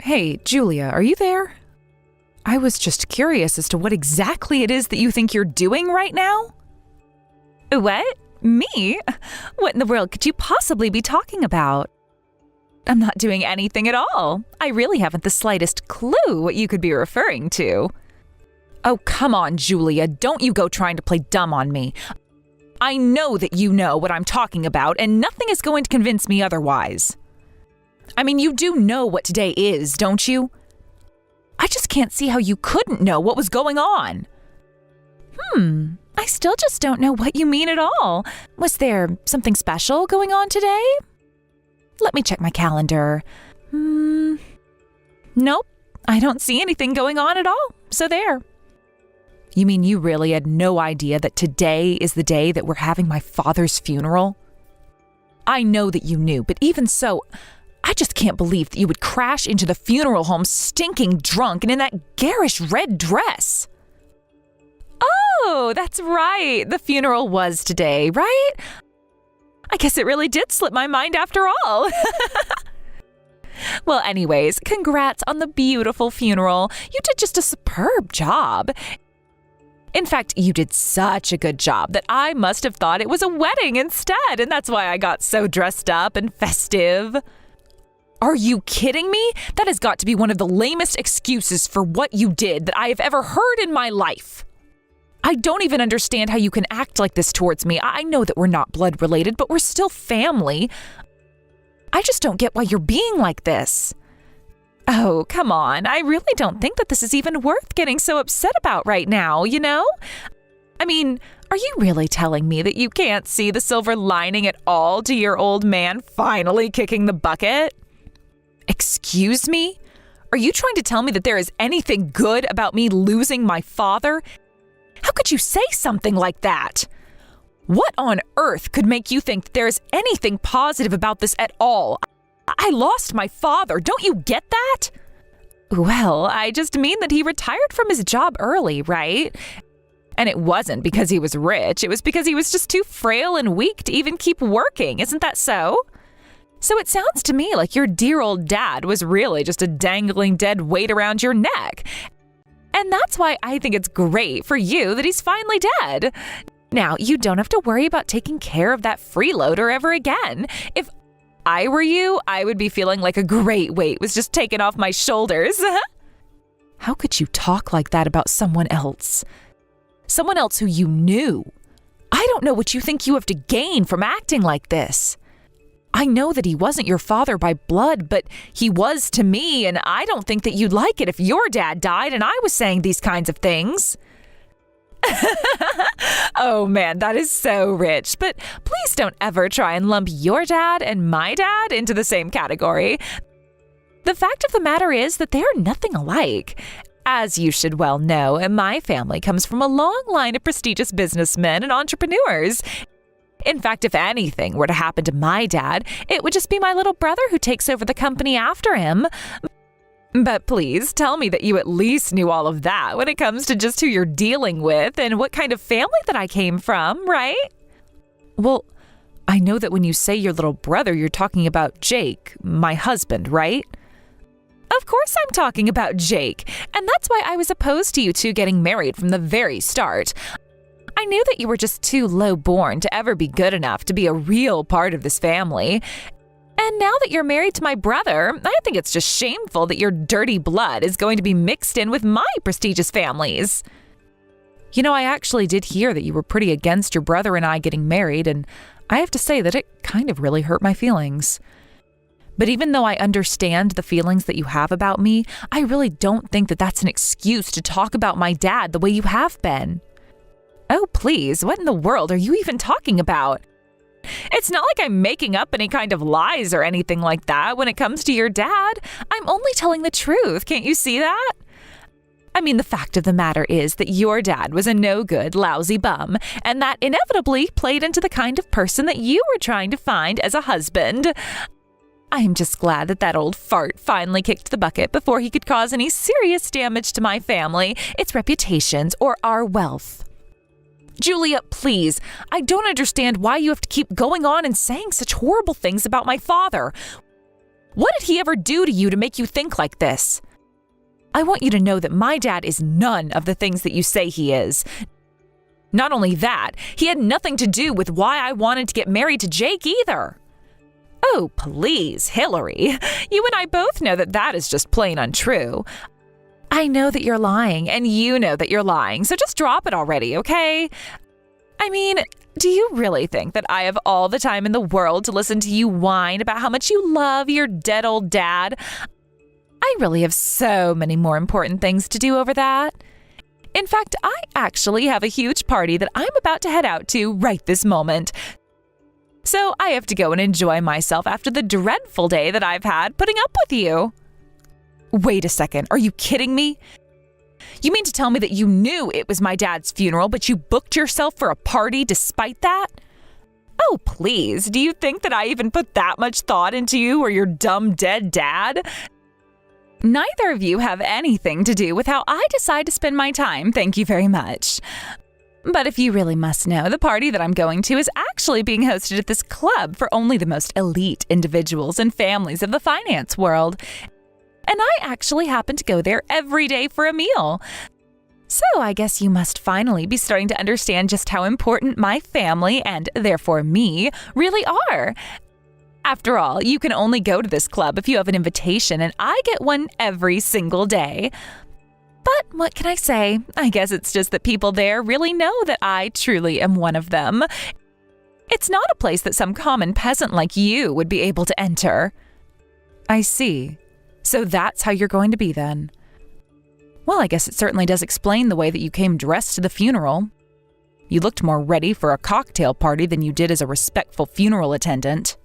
Hey, Julia, are you there? I was just curious as to what exactly it is that you think you're doing right now. What? Me? What in the world could you possibly be talking about? I'm not doing anything at all. I really haven't the slightest clue what you could be referring to. Oh, come on, Julia. Don't you go trying to play dumb on me. I know that you know what I'm talking about, and nothing is going to convince me otherwise. I mean, you do know what today is, don't you? I just can't see how you couldn't know what was going on. I still just don't know what you mean at all. Was there something special going on today? Let me check my calendar. Nope, I don't see anything going on at all, so there. You mean you really had no idea that today is the day that we're having my father's funeral? I know that you knew, but even so, I just can't believe that you would crash into the funeral home stinking drunk and in that garish red dress. Oh, that's right. The funeral was today, right? I guess it really did slip my mind after all. Well, anyways, congrats on the beautiful funeral. You did just a superb job. In fact, you did such a good job that I must have thought it was a wedding instead, and that's why I got so dressed up and festive. Are you kidding me? That has got to be one of the lamest excuses for what you did that I have ever heard in my life. I don't even understand how you can act like this towards me. I know that we're not blood related, but we're still family. I just don't get why you're being like this. Oh, come on. I really don't think that this is even worth getting so upset about right now, you know? I mean, are you really telling me that you can't see the silver lining at all to your old man finally kicking the bucket? Excuse me? Are you trying to tell me that there is anything good about me losing my father? How could you say something like that? What on earth could make you think that there is anything positive about this at all? I lost my father. Don't you get that? Well, I just mean that he retired from his job early, right? And it wasn't because he was rich. It was because he was just too frail and weak to even keep working. Isn't that so? So it sounds to me like your dear old dad was really just a dangling dead weight around your neck. And that's why I think it's great for you that he's finally dead. Now, you don't have to worry about taking care of that freeloader ever again. If I were you, I would be feeling like a great weight was just taken off my shoulders. How could you talk like that about someone else? Someone else who you knew. I don't know what you think you have to gain from acting like this. I know that he wasn't your father by blood, but he was to me, and I don't think that you'd like it if your dad died and I was saying these kinds of things. Oh man, that is so rich. But please don't ever try and lump your dad and my dad into the same category. The fact of the matter is that they are nothing alike. As you should well know, my family comes from a long line of prestigious businessmen and entrepreneurs. In fact, if anything were to happen to my dad, it would just be my little brother who takes over the company after him. But please tell me that you at least knew all of that when it comes to just who you're dealing with and what kind of family that I came from, right? Well, I know that when you say your little brother, you're talking about Jake, my husband, right? Of course I'm talking about Jake, and that's why I was opposed to you two getting married from the very start. I knew that you were just too low-born to ever be good enough to be a real part of this family. And now that you're married to my brother, I think it's just shameful that your dirty blood is going to be mixed in with my prestigious families. You know, I actually did hear that you were pretty against your brother and I getting married, and I have to say that it kind of really hurt my feelings. But even though I understand the feelings that you have about me, I really don't think that that's an excuse to talk about my dad the way you have been. Oh, please, what in the world are you even talking about? It's not like I'm making up any kind of lies or anything like that when it comes to your dad. I'm only telling the truth. Can't you see that? I mean, the fact of the matter is that your dad was a no-good, lousy bum, and that inevitably played into the kind of person that you were trying to find as a husband. I am just glad that that old fart finally kicked the bucket before he could cause any serious damage to my family, its reputations, or our wealth. Julia, please, I don't understand why you have to keep going on and saying such horrible things about my father. What did he ever do to you to make you think like this? I want you to know that my dad is none of the things that you say he is. Not only that, he had nothing to do with why I wanted to get married to Jake either. Oh, please, Hillary. You and I both know that that is just plain untrue. I know that you're lying, and you know that you're lying, so just drop it already, okay? I mean, do you really think that I have all the time in the world to listen to you whine about how much you love your dead old dad? I really have so many more important things to do over that. In fact, I actually have a huge party that I'm about to head out to right this moment. So I have to go and enjoy myself after the dreadful day that I've had putting up with you. Wait a second, are you kidding me? You mean to tell me that you knew it was my dad's funeral, but you booked yourself for a party despite that? Oh, please, do you think that I even put that much thought into you or your dumb dead dad? Neither of you have anything to do with how I decide to spend my time, thank you very much. But if you really must know, the party that I'm going to is actually being hosted at this club for only the most elite individuals and families of the finance world. And I actually happen to go there every day for a meal. So I guess you must finally be starting to understand just how important my family, and therefore me, really are. After all, you can only go to this club if you have an invitation, and I get one every single day. But what can I say? I guess it's just that people there really know that I truly am one of them. It's not a place that some common peasant like you would be able to enter. I see. So that's how you're going to be then. Well, I guess it certainly does explain the way that you came dressed to the funeral. You looked more ready for a cocktail party than you did as a respectful funeral attendant.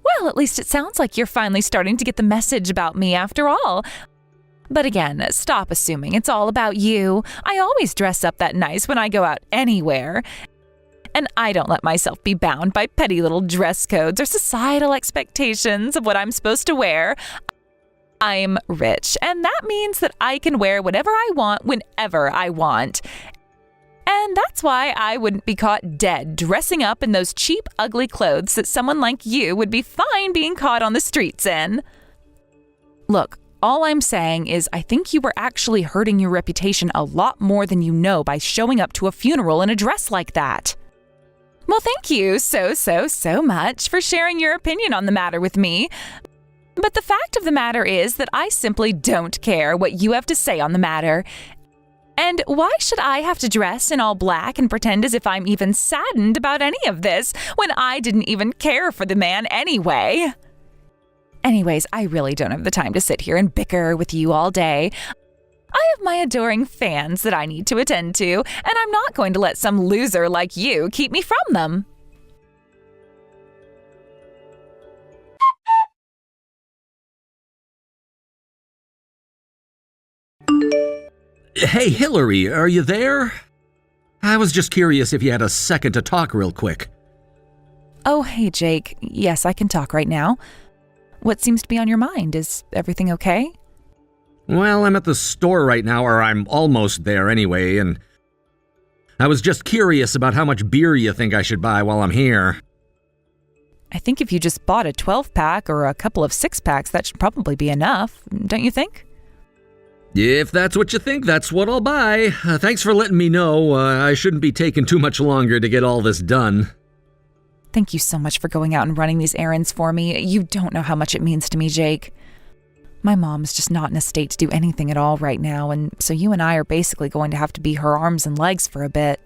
Well, at least it sounds like you're finally starting to get the message about me after all. But again, stop assuming it's all about you. I always dress up that nice when I go out anywhere. And I don't let myself be bound by petty little dress codes or societal expectations of what I'm supposed to wear. I'm rich, and that means that I can wear whatever I want whenever I want. And that's why I wouldn't be caught dead dressing up in those cheap, ugly clothes that someone like you would be fine being caught on the streets in. Look, all I'm saying is I think you were actually hurting your reputation a lot more than you know by showing up to a funeral in a dress like that. Well, thank you so much for sharing your opinion on the matter with me. But the fact of the matter is that I simply don't care what you have to say on the matter. And why should I have to dress in all black and pretend as if I'm even saddened about any of this when I didn't even care for the man anyway? Anyways, I really don't have the time to sit here and bicker with you all day. I have my adoring fans that I need to attend to, and I'm not going to let some loser like you keep me from them. Hey, Hillary, are you there? I was just curious if you had a second to talk real quick. Oh, hey, Jake. Yes, I can talk right now. What seems to be on your mind? Is everything okay? Well, I'm at the store right now, or I'm almost there anyway, and I was just curious about how much beer you think I should buy while I'm here. I think if you just bought a 12-pack or a couple of 6-packs, that should probably be enough, don't you think? If that's what you think, that's what I'll buy. Thanks for letting me know. I shouldn't be taking too much longer to get all this done. Thank you so much for going out and running these errands for me. You don't know how much it means to me, Jake. My mom's just not in a state to do anything at all right now, and so you and I are basically going to have to be her arms and legs for a bit.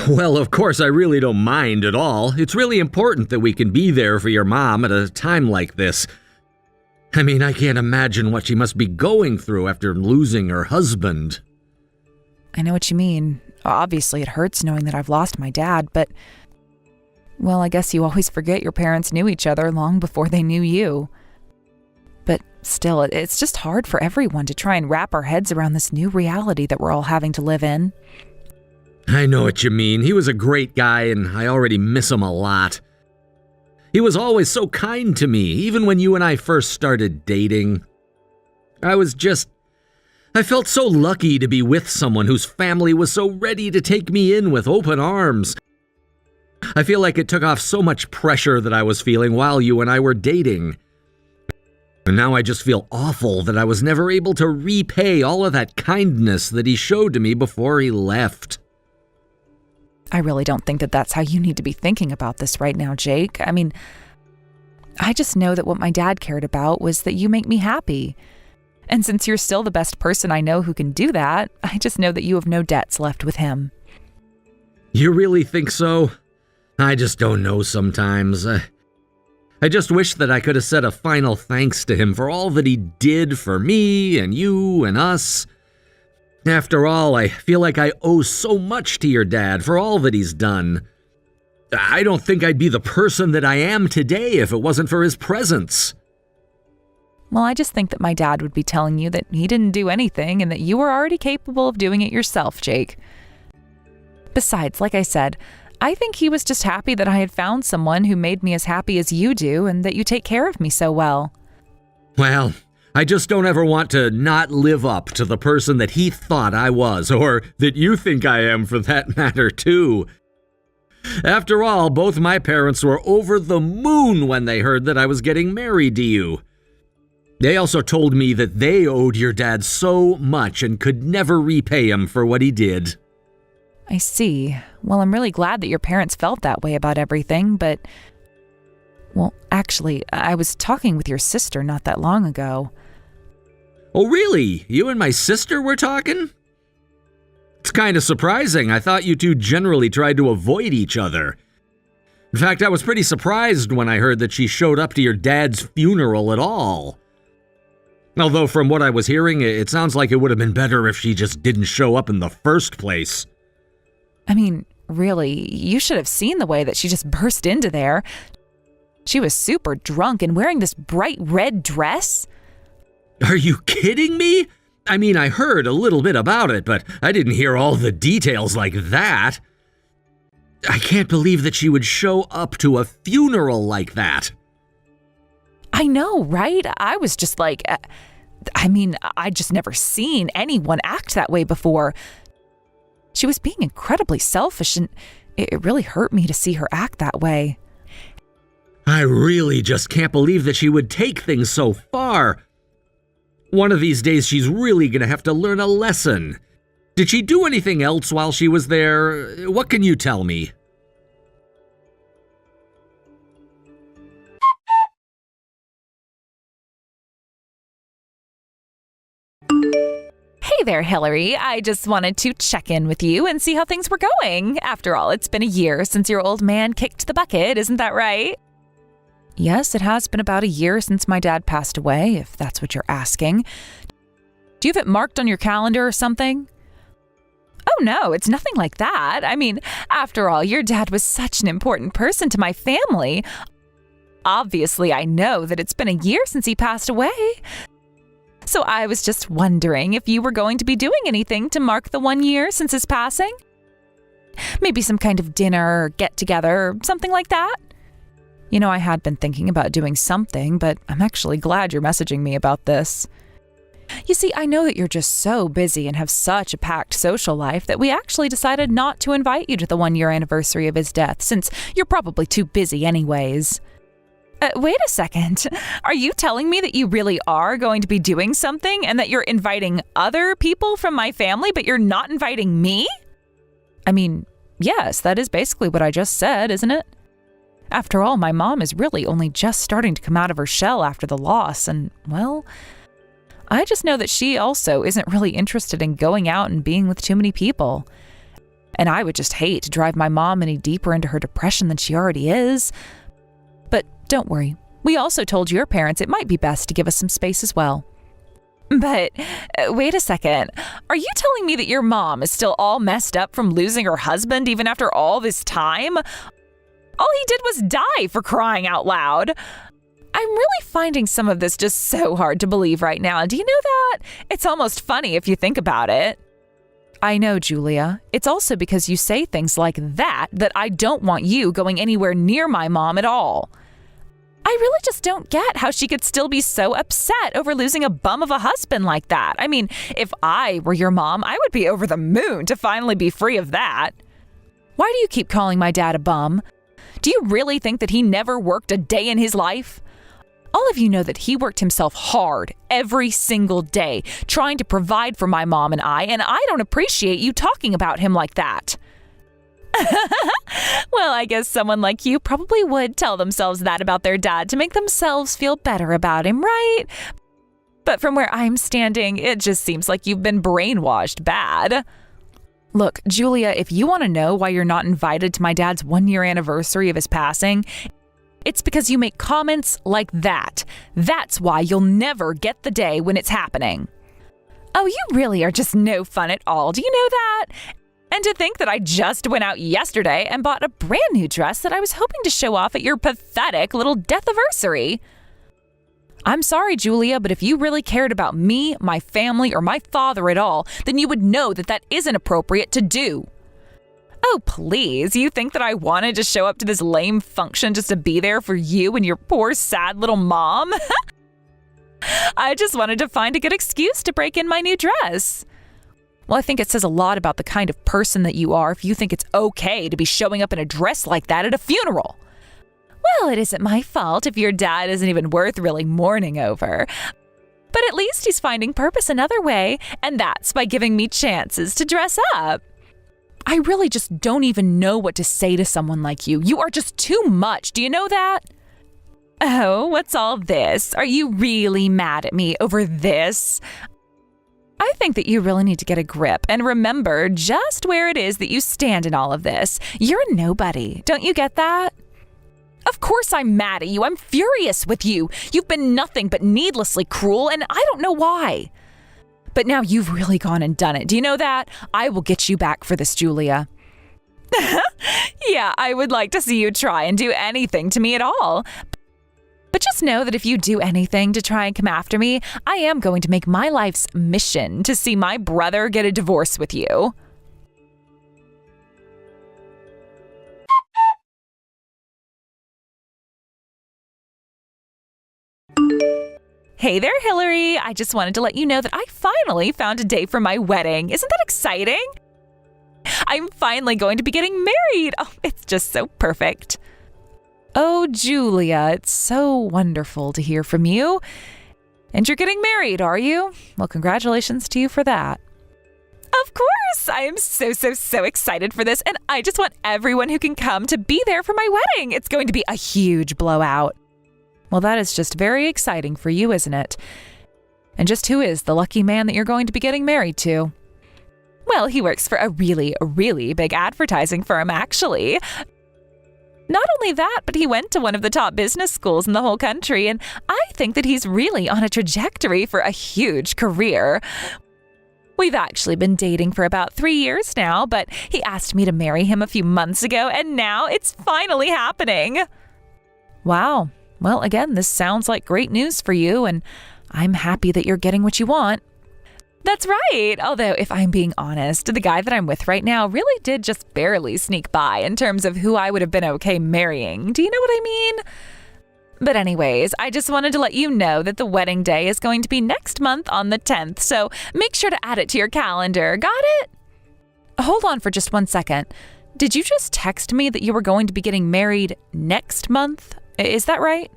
Well, of course, I really don't mind at all. It's really important that we can be there for your mom at a time like this. I mean, I can't imagine what she must be going through after losing her husband. I know what you mean. Obviously, it hurts knowing that I've lost my dad, but... well, I guess you always forget your parents knew each other long before they knew you. But still, it's just hard for everyone to try and wrap our heads around this new reality that we're all having to live in. I know what you mean. He was a great guy, and I already miss him a lot. He was always so kind to me, even when you and I first started dating. I felt so lucky to be with someone whose family was so ready to take me in with open arms. I feel like it took off so much pressure that I was feeling while you and I were dating. And now I just feel awful that I was never able to repay all of that kindness that he showed to me before he left. I really don't think that that's how you need to be thinking about this right now, Jake. I mean, I just know that what my dad cared about was that you make me happy. And since you're still the best person I know who can do that, I just know that you have no debts left with him. You really think so? I just don't know sometimes. I just wish that I could have said a final thanks to him for all that he did for me and you and us. After all, I feel like I owe so much to your dad for all that he's done. I don't think I'd be the person that I am today if it wasn't for his presence. Well, I just think that my dad would be telling you that he didn't do anything and that you were already capable of doing it yourself, Jake. Besides, like I said, I think he was just happy that I had found someone who made me as happy as you do and that you take care of me so well. Well, I just don't ever want to not live up to the person that he thought I was, or that you think I am for that matter, too. After all, both my parents were over the moon when they heard that I was getting married to you. They also told me that they owed your dad so much and could never repay him for what he did. I see. Well, I'm really glad that your parents felt that way about everything, but... Well, actually, I was talking with your sister not that long ago. Oh, really? You and my sister were talking? It's kind of surprising. I thought you two generally tried to avoid each other. In fact, I was pretty surprised when I heard that she showed up to your dad's funeral at all. Although from what I was hearing, it sounds like it would have been better if she just didn't show up in the first place. I mean, really, you should have seen the way that she just burst into there. She was super drunk and wearing this bright red dress. Are you kidding me? I mean, I heard a little bit about it, but I didn't hear all the details like that. I can't believe that she would show up to a funeral like that. I know, right? I was just like, I'd just never seen anyone act that way before. She was being incredibly selfish, and it really hurt me to see her act that way. I really just can't believe that she would take things so far. One of these days, she's really going to have to learn a lesson. Did she do anything else while she was there? What can you tell me? Hey there, Hillary. I just wanted to check in with you and see how things were going. After all, it's been a year since your old man kicked the bucket, isn't that right? Yes, it has been about a year since my dad passed away, if that's what you're asking. Do you have it marked on your calendar or something? Oh no, it's nothing like that. I mean, after all, your dad was such an important person to my family. Obviously, I know that it's been a year since he passed away. So I was just wondering if you were going to be doing anything to mark the 1 year since his passing? Maybe some kind of dinner or get-together or something like that? You know, I had been thinking about doing something, but I'm actually glad you're messaging me about this. You see, I know that you're just so busy and have such a packed social life that we actually decided not to invite you to the 1 year anniversary of his death, since you're probably too busy anyways. Wait a second. Are you telling me that you really are going to be doing something and that you're inviting other people from my family, but you're not inviting me? I mean, yes, that is basically what I just said, isn't it? After all, my mom is really only just starting to come out of her shell after the loss, and, well, I just know that she also isn't really interested in going out and being with too many people. And I would just hate to drive my mom any deeper into her depression than she already is. But don't worry, we also told your parents it might be best to give us some space as well. But wait a second, are you telling me that your mom is still all messed up from losing her husband even after all this time? All he did was die, for crying out loud. I'm really finding some of this just so hard to believe right now. Do you know that? It's almost funny if you think about it. I know, Julia. It's also because you say things like that I don't want you going anywhere near my mom at all. I really just don't get how she could still be so upset over losing a bum of a husband like that. I mean, if I were your mom, I would be over the moon to finally be free of that. Why do you keep calling my dad a bum? Do you really think that he never worked a day in his life? All of you know that he worked himself hard every single day trying to provide for my mom and I don't appreciate you talking about him like that. Well, I guess someone like you probably would tell themselves that about their dad to make themselves feel better about him, right? But from where I'm standing, it just seems like you've been brainwashed bad. Look, Julia, if you want to know why you're not invited to my dad's 1-year anniversary of his passing, it's because you make comments like that. That's why you'll never get the day when it's happening. Oh, you really are just no fun at all. Do you know that? And to think that I just went out yesterday and bought a brand new dress that I was hoping to show off at your pathetic little death-iversary. I'm sorry, Julia, but if you really cared about me, my family, or my father at all, then you would know that that isn't appropriate to do. Oh, please, you think that I wanted to show up to this lame function just to be there for you and your poor, sad little mom? I just wanted to find a good excuse to break in my new dress. Well, I think it says a lot about the kind of person that you are if you think it's okay to be showing up in a dress like that at a funeral. Well, it isn't my fault if your dad isn't even worth really mourning over. But at least he's finding purpose another way, and that's by giving me chances to dress up. I really just don't even know what to say to someone like you. You are just too much. Do you know that? Oh, what's all this? Are you really mad at me over this? I think that you really need to get a grip and remember just where it is that you stand in all of this. You're a nobody. Don't you get that? Of course I'm mad at you. I'm furious with you. You've been nothing but needlessly cruel, and I don't know why. But now you've really gone and done it. Do you know that? I will get you back for this, Julia. Yeah, I would like to see you try and do anything to me at all. But just know that if you do anything to try and come after me, I am going to make my life's mission to see my brother get a divorce with you. Hey there, Hillary. I just wanted to let you know that I finally found a day for my wedding. Isn't that exciting? I'm finally going to be getting married. Oh, it's just so perfect. Oh, Julia, it's so wonderful to hear from you. And you're getting married, are you? Well, congratulations to you for that. Of course! I am so excited for this, and I just want everyone who can come to be there for my wedding. It's going to be a huge blowout. Well, that is just very exciting for you, isn't it? And just who is the lucky man that you're going to be getting married to? Well, he works for a really big advertising firm, actually. Not only that, but he went to one of the top business schools in the whole country, and I think that he's really on a trajectory for a huge career. We've actually been dating for about 3 years now, but he asked me to marry him a few months ago, and now it's finally happening. Wow. Well, again, this sounds like great news for you, and I'm happy that you're getting what you want. That's right. Although, if I'm being honest, the guy that I'm with right now really did just barely sneak by in terms of who I would have been okay marrying. Do you know what I mean? But anyways, I just wanted to let you know that the wedding day is going to be next month on the 10th, so make sure to add it to your calendar. Got it? Hold on for just 1 second. Did you just text me that you were going to be getting married next month? Is that right?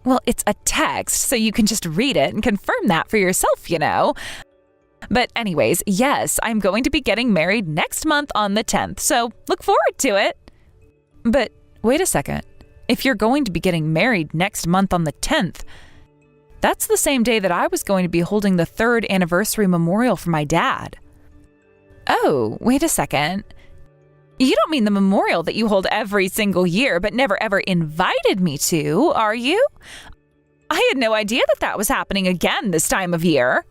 Well, it's a text, so you can just read it and confirm that for yourself, you know. But anyways, yes, I'm going to be getting married next month on the 10th, so look forward to it. But wait a second. If you're going to be getting married next month on the 10th, that's the same day that I was going to be holding the 3rd anniversary memorial for my dad. Oh, wait a second. You don't mean the memorial that you hold every single year but never ever invited me to, are you? I had no idea that that was happening again this time of year.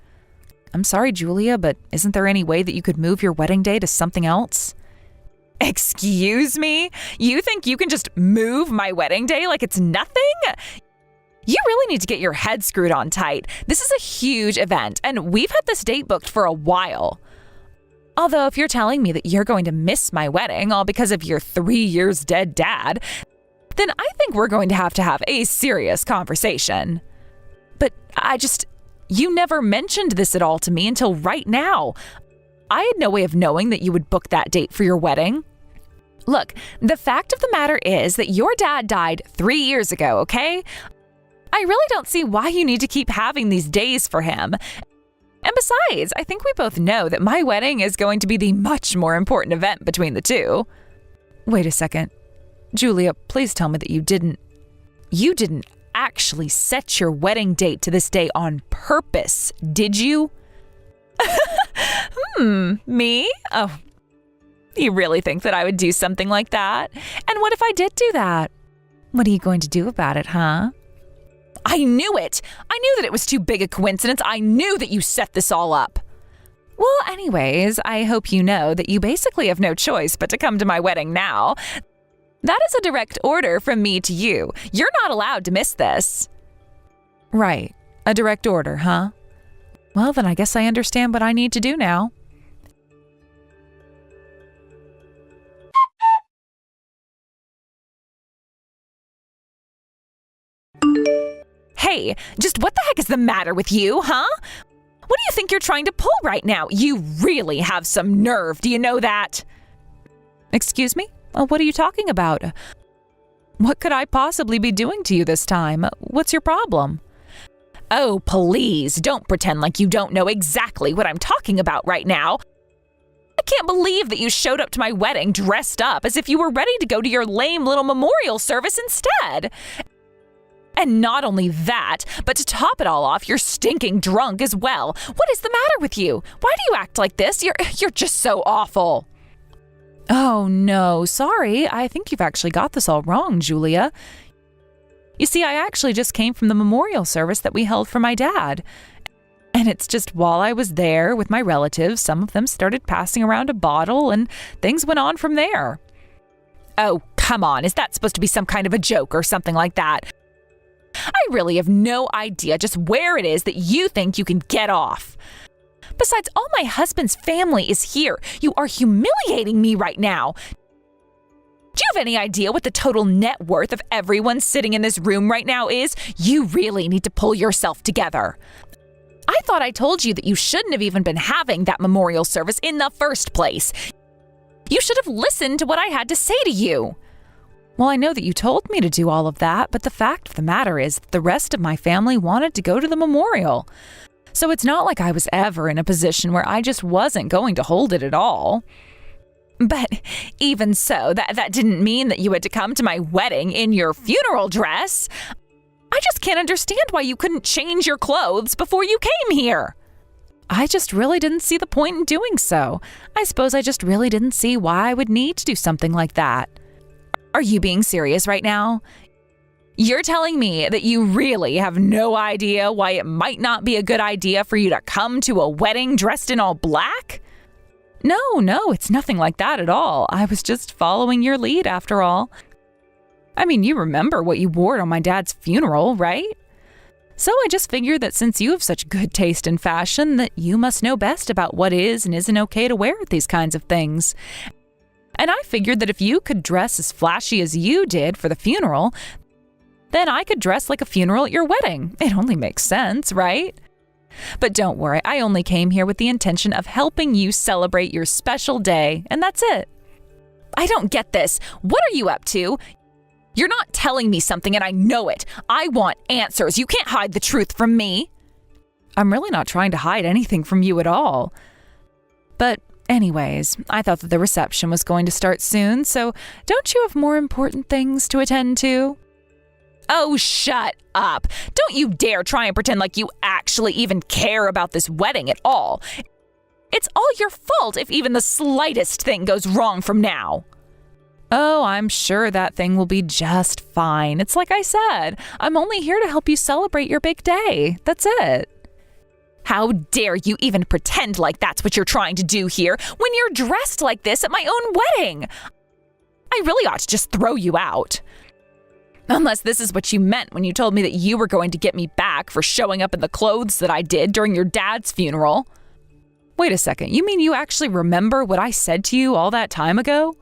I'm sorry, Julia, but isn't there any way that you could move your wedding day to something else? Excuse me? You think you can just move my wedding day like it's nothing? You really need to get your head screwed on tight. This is a huge event, and we've had this date booked for a while. Although if you're telling me that you're going to miss my wedding all because of your 3 years dead dad, then I think we're going to have a serious conversation. But you never mentioned this at all to me until right now. I had no way of knowing that you would book that date for your wedding. Look, the fact of the matter is that your dad died 3 years ago, okay? I really don't see why you need to keep having these days for him. And besides, I think we both know that my wedding is going to be the much more important event between the two. Wait a second. Julia, please tell me that you didn't actually set your wedding date to this day on purpose, did you? Me? Oh, you really think that I would do something like that? And what if I did do that? What are you going to do about it, huh? I knew it! I knew that it was too big a coincidence. I knew that you set this all up. Well, anyways, I hope you know that you basically have no choice but to come to my wedding now. That is a direct order from me to you. You're not allowed to miss this. Right. A direct order, huh? Well, then I guess I understand what I need to do now. Hey, just what the heck is the matter with you, huh? What do you think you're trying to pull right now? You really have some nerve, do you know that? Excuse me? What are you talking about? What could I possibly be doing to you this time? What's your problem? Oh, please, don't pretend like you don't know exactly what I'm talking about right now. I can't believe that you showed up to my wedding dressed up as if you were ready to go to your lame little memorial service instead. And not only that, but to top it all off, you're stinking drunk as well. What is the matter with you? Why do you act like this? You're just so awful. Oh, no, sorry. I think you've actually got this all wrong, Julia. You see, I actually just came from the memorial service that we held for my dad. And it's just while I was there with my relatives, some of them started passing around a bottle and things went on from there. Oh, come on. Is that supposed to be some kind of a joke or something like that? I really have no idea just where it is that you think you can get off. Besides, all my husband's family is here. You are humiliating me right now. Do you have any idea what the total net worth of everyone sitting in this room right now is? You really need to pull yourself together. I thought I told you that you shouldn't have even been having that memorial service in the first place. You should have listened to what I had to say to you. Well, I know that you told me to do all of that, but the fact of the matter is that the rest of my family wanted to go to the memorial. So it's not like I was ever in a position where I just wasn't going to hold it at all. But even so, that didn't mean that you had to come to my wedding in your funeral dress. I just can't understand why you couldn't change your clothes before you came here. I just really didn't see the point in doing so. I suppose I just really didn't see why I would need to do something like that. Are you being serious right now? You're telling me that you really have no idea why it might not be a good idea for you to come to a wedding dressed in all black? No, it's nothing like that at all. I was just following your lead after all. I mean, you remember what you wore on my dad's funeral, right? So I just figured that since you have such good taste in fashion, that you must know best about what is and isn't okay to wear at these kinds of things. And I figured that if you could dress as flashy as you did for the funeral, then I could dress like a funeral at your wedding. It only makes sense, right? But don't worry, I only came here with the intention of helping you celebrate your special day, and that's it. I don't get this. What are you up to? You're not telling me something and I know it. I want answers. You can't hide the truth from me. I'm really not trying to hide anything from you at all. But anyways, I thought that the reception was going to start soon, so don't you have more important things to attend to? Oh, shut up. Don't you dare try and pretend like you actually even care about this wedding at all. It's all your fault if even the slightest thing goes wrong from now. Oh, I'm sure that thing will be just fine. It's like I said, I'm only here to help you celebrate your big day. That's it. How dare you even pretend like that's what you're trying to do here when you're dressed like this at my own wedding? I really ought to just throw you out. Unless this is what you meant when you told me that you were going to get me back for showing up in the clothes that I did during your dad's funeral. Wait a second, you mean you actually remember what I said to you all that time ago?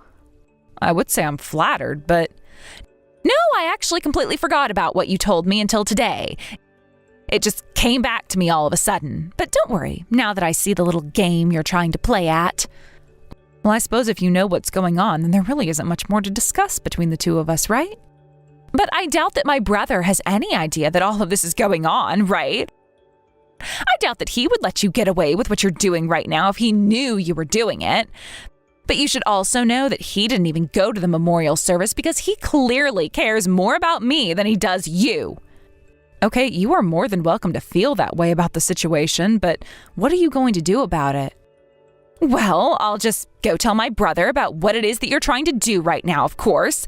I would say I'm flattered, but... No, I actually completely forgot about what you told me until today. It just came back to me all of a sudden. But don't worry, now that I see the little game you're trying to play at. Well, I suppose if you know what's going on, then there really isn't much more to discuss between the two of us, right? But I doubt that my brother has any idea that all of this is going on, right? I doubt that he would let you get away with what you're doing right now if he knew you were doing it. But you should also know that he didn't even go to the memorial service because he clearly cares more about me than he does you. Okay, you are more than welcome to feel that way about the situation, but what are you going to do about it? Well, I'll just go tell my brother about what it is that you're trying to do right now, of course.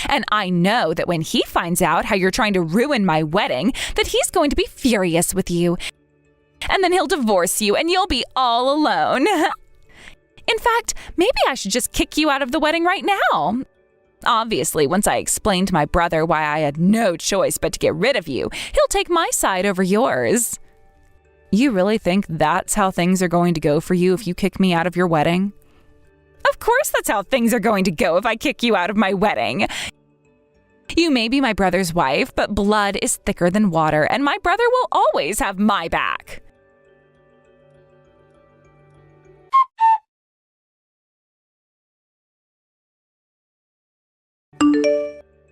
And I know that when he finds out how you're trying to ruin my wedding, that he's going to be furious with you. And then he'll divorce you and you'll be all alone. In fact, maybe I should just kick you out of the wedding right now. Obviously, once I explain to my brother why I had no choice but to get rid of you, he'll take my side over yours. You really think that's how things are going to go for you if you kick me out of your wedding? Of course that's how things are going to go if I kick you out of my wedding. You may be my brother's wife, but blood is thicker than water, and my brother will always have my back.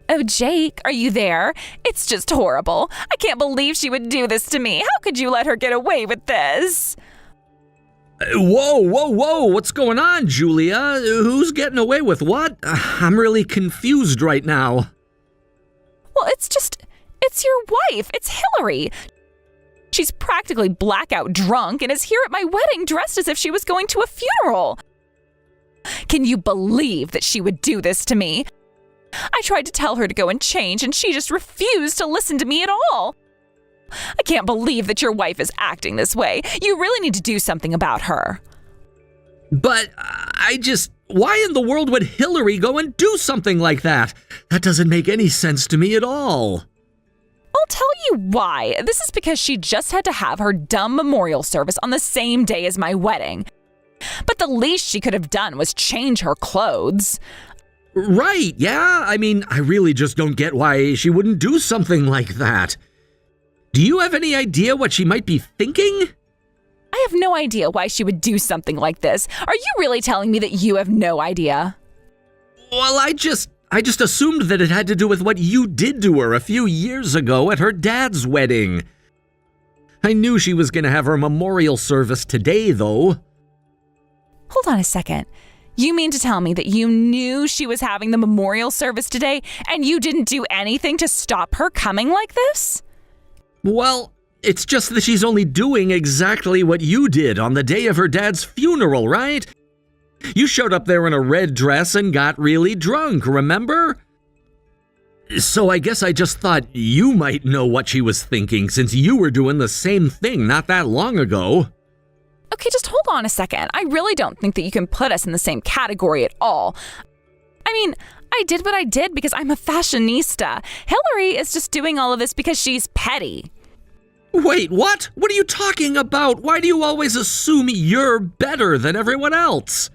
Oh, Jake, are you there? It's just horrible. I can't believe she would do this to me. How could you let her get away with this? Whoa, what's going on, Julia? Who's getting away with what? I'm really confused right now. Well, it's your wife. It's Hillary. She's practically blackout drunk and is here at my wedding dressed as if she was going to a funeral. Can you believe that she would do this to me? I tried to tell her to go and change, and she just refused to listen to me at all. I can't believe that your wife is acting this way. You really need to do something about her. But why in the world would Hillary go and do something like that? That doesn't make any sense to me at all. I'll tell you why. This is because she just had to have her dumb memorial service on the same day as my wedding. But the least she could have done was change her clothes. Right, yeah. I mean, I really just don't get why she wouldn't do something like that. Do you have any idea what she might be thinking? I have no idea why she would do something like this. Are you really telling me that you have no idea? Well, I just assumed that it had to do with what you did to her a few years ago at her dad's wedding. I knew she was going to have her memorial service today, though. Hold on a second. You mean to tell me that you knew she was having the memorial service today and you didn't do anything to stop her coming like this? Well, it's just that she's only doing exactly what you did on the day of her dad's funeral, right? You showed up there in a red dress and got really drunk, remember? So I guess I just thought you might know what she was thinking since you were doing the same thing not that long ago. Okay, just hold on a second. I really don't think that you can put us in the same category at all. I mean, I did what I did because I'm a fashionista. Hillary is just doing all of this because she's petty. Wait, what? What are you talking about? Why do you always assume you're better than everyone else?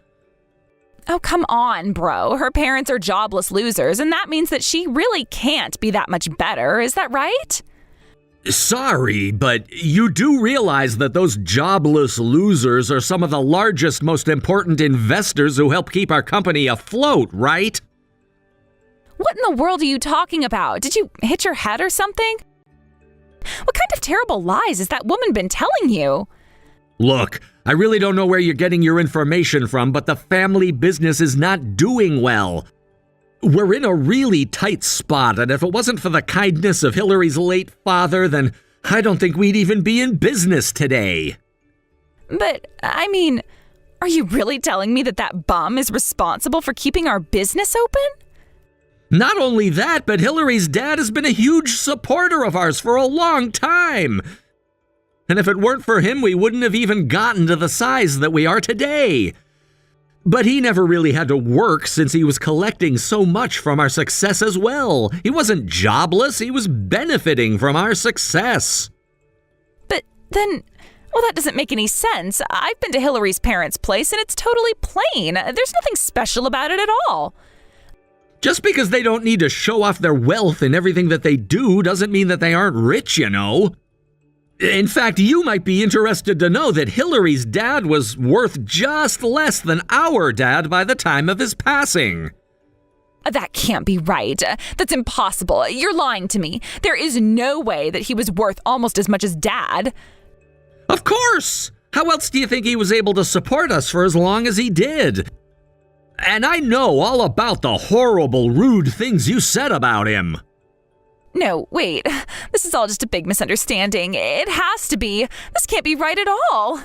Oh, come on, bro. Her parents are jobless losers, and that means that she really can't be that much better. Is that right? Sorry, but you do realize that those jobless losers are some of the largest, most important investors who help keep our company afloat, right? What in the world are you talking about? Did you hit your head or something? What kind of terrible lies has that woman been telling you? Look, I really don't know where you're getting your information from, but the family business is not doing well. We're in a really tight spot, and if it wasn't for the kindness of Hillary's late father, then I don't think we'd even be in business today. But, I mean, are you really telling me that that bum is responsible for keeping our business open? Not only that, but Hillary's dad has been a huge supporter of ours for a long time. And if it weren't for him, we wouldn't have even gotten to the size that we are today. But he never really had to work since he was collecting so much from our success as well. He wasn't jobless, he was benefiting from our success. But then, well, that doesn't make any sense. I've been to Hillary's parents' place and it's totally plain. There's nothing special about it at all. Just because they don't need to show off their wealth in everything that they do doesn't mean that they aren't rich, you know. In fact, you might be interested to know that Hillary's dad was worth just less than our dad by the time of his passing. That can't be right. That's impossible. You're lying to me. There is no way that he was worth almost as much as Dad. Of course! How else do you think he was able to support us for as long as he did? And I know all about the horrible, rude things you said about him. No, wait. This is all just a big misunderstanding. It has to be. This can't be right at all.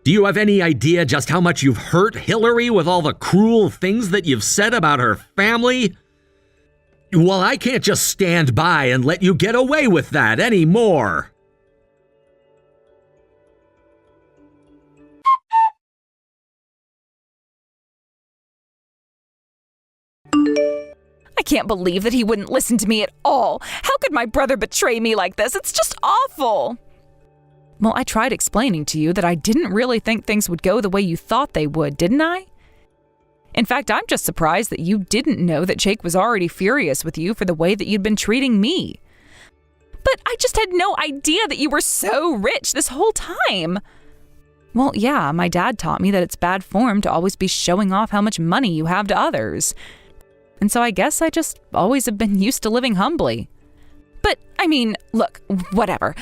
Do you have any idea just how much you've hurt Hillary with all the cruel things that you've said about her family? Well, I can't just stand by and let you get away with that anymore. I can't believe that he wouldn't listen to me at all. How could my brother betray me like this? It's just awful. Well, I tried explaining to you that I didn't really think things would go the way you thought they would, didn't I? In fact, I'm just surprised that you didn't know that Jake was already furious with you for the way that you'd been treating me. But I just had no idea that you were so rich this whole time. Well, yeah, my dad taught me that it's bad form to always be showing off how much money you have to others. And so I guess I just always have been used to living humbly. But, I mean, look, whatever.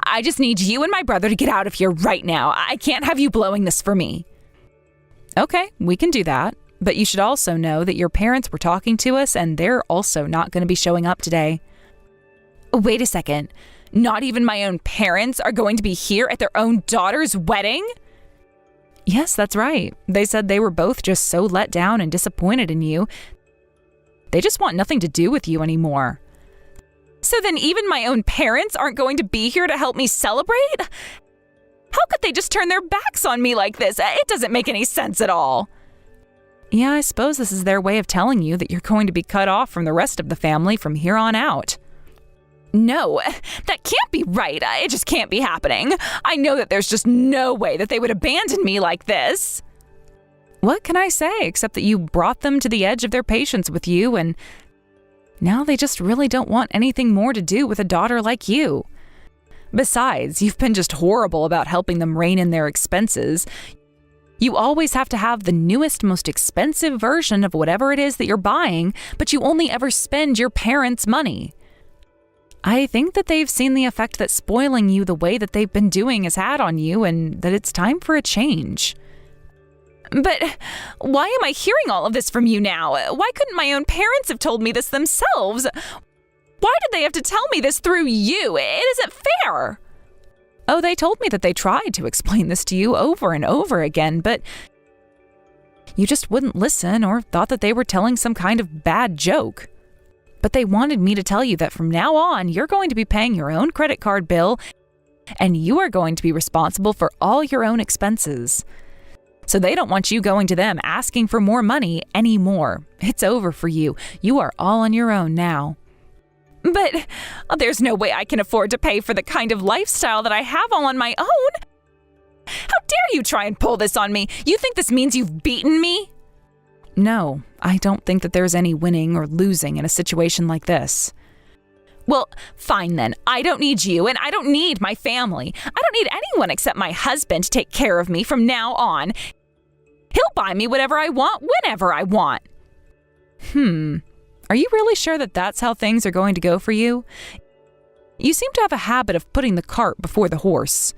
I just need you and my brother to get out of here right now. I can't have you blowing this for me. Okay, we can do that. But you should also know that your parents were talking to us and they're also not going to be showing up today. Wait a second. Not even my own parents are going to be here at their own daughter's wedding? Yes, that's right. They said they were both just so let down and disappointed in you. They just want nothing to do with you anymore. So then even my own parents aren't going to be here to help me celebrate? How could they just turn their backs on me like this? It doesn't make any sense at all. Yeah, I suppose this is their way of telling you that you're going to be cut off from the rest of the family from here on out. No, that can't be right. It just can't be happening. I know that there's just no way that they would abandon me like this. What can I say except that you brought them to the edge of their patience with you and now they just really don't want anything more to do with a daughter like you. Besides, you've been just horrible about helping them rein in their expenses. You always have to have the newest, most expensive version of whatever it is that you're buying, but you only ever spend your parents' money. I think that they've seen the effect that spoiling you the way that they've been doing has had on you and that it's time for a change. But why am I hearing all of this from you now? Why couldn't my own parents have told me this themselves? Why did they have to tell me this through you? It isn't fair. Oh, they told me that they tried to explain this to you over and over again, but you just wouldn't listen or thought that they were telling some kind of bad joke. But they wanted me to tell you that from now on, you're going to be paying your own credit card bill and you are going to be responsible for all your own expenses. So they don't want you going to them asking for more money anymore. It's over for you. You are all on your own now. But there's no way I can afford to pay for the kind of lifestyle that I have all on my own. How dare you try and pull this on me? You think this means you've beaten me? No, I don't think that there's any winning or losing in a situation like this. Well, fine then. I don't need you and I don't need my family. I don't need anyone except my husband to take care of me from now on. He'll buy me whatever I want whenever I want. Are you really sure that that's how things are going to go for you? You seem to have a habit of putting the cart before the horse.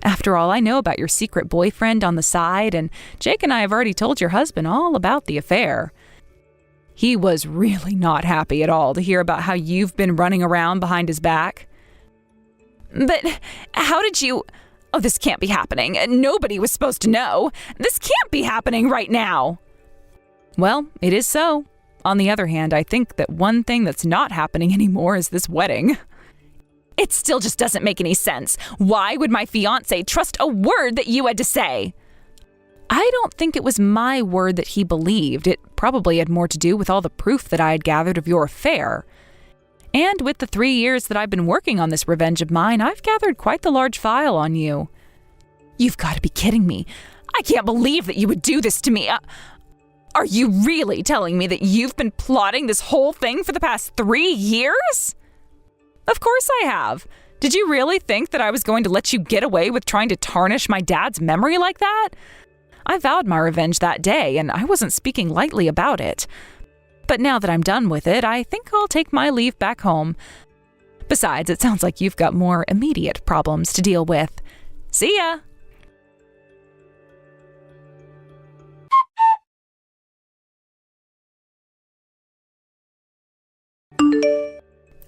After all, I know about your secret boyfriend on the side, and Jake and I have already told your husband all about the affair. He was really not happy at all to hear about how you've been running around behind his back. But how did you... Oh, this can't be happening. Nobody was supposed to know. This can't be happening right now. Well, it is so. On the other hand, I think that one thing that's not happening anymore is this wedding. It still just doesn't make any sense. Why would my fiancé trust a word that you had to say? I don't think it was my word that he believed. It probably had more to do with all the proof that I had gathered of your affair. And with the 3 years that I've been working on this revenge of mine, I've gathered quite the large file on you. You've got to be kidding me. I can't believe that you would do this to me. Are you really telling me that you've been plotting this whole thing for the past 3 years? Of course I have. Did you really think that I was going to let you get away with trying to tarnish my dad's memory like that? I vowed my revenge that day, and I wasn't speaking lightly about it. But now that I'm done with it, I think I'll take my leave back home. Besides, it sounds like you've got more immediate problems to deal with. See ya!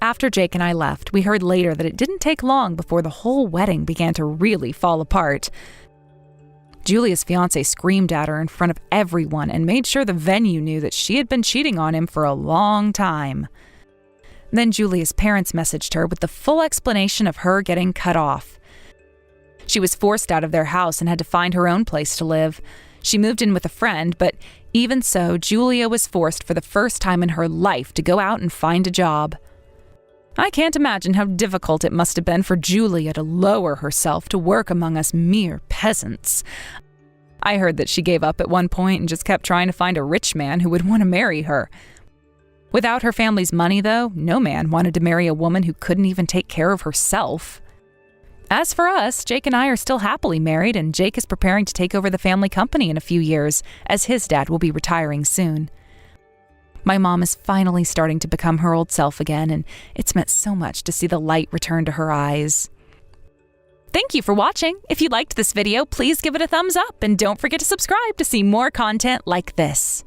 After Jake and I left, we heard later that it didn't take long before the whole wedding began to really fall apart. Julia's fiancé screamed at her in front of everyone and made sure the venue knew that she had been cheating on him for a long time. Then Julia's parents messaged her with the full explanation of her getting cut off. She was forced out of their house and had to find her own place to live. She moved in with a friend, but even so, Julia was forced for the first time in her life to go out and find a job. I can't imagine how difficult it must have been for Julia to lower herself to work among us mere peasants. I heard that she gave up at one point and just kept trying to find a rich man who would want to marry her. Without her family's money, though, no man wanted to marry a woman who couldn't even take care of herself. As for us, Jake and I are still happily married, and Jake is preparing to take over the family company in a few years, as his dad will be retiring soon. My mom is finally starting to become her old self again, and it's meant so much to see the light return to her eyes. Thank you for watching. If you liked this video, please give it a thumbs up, and don't forget to subscribe to see more content like this.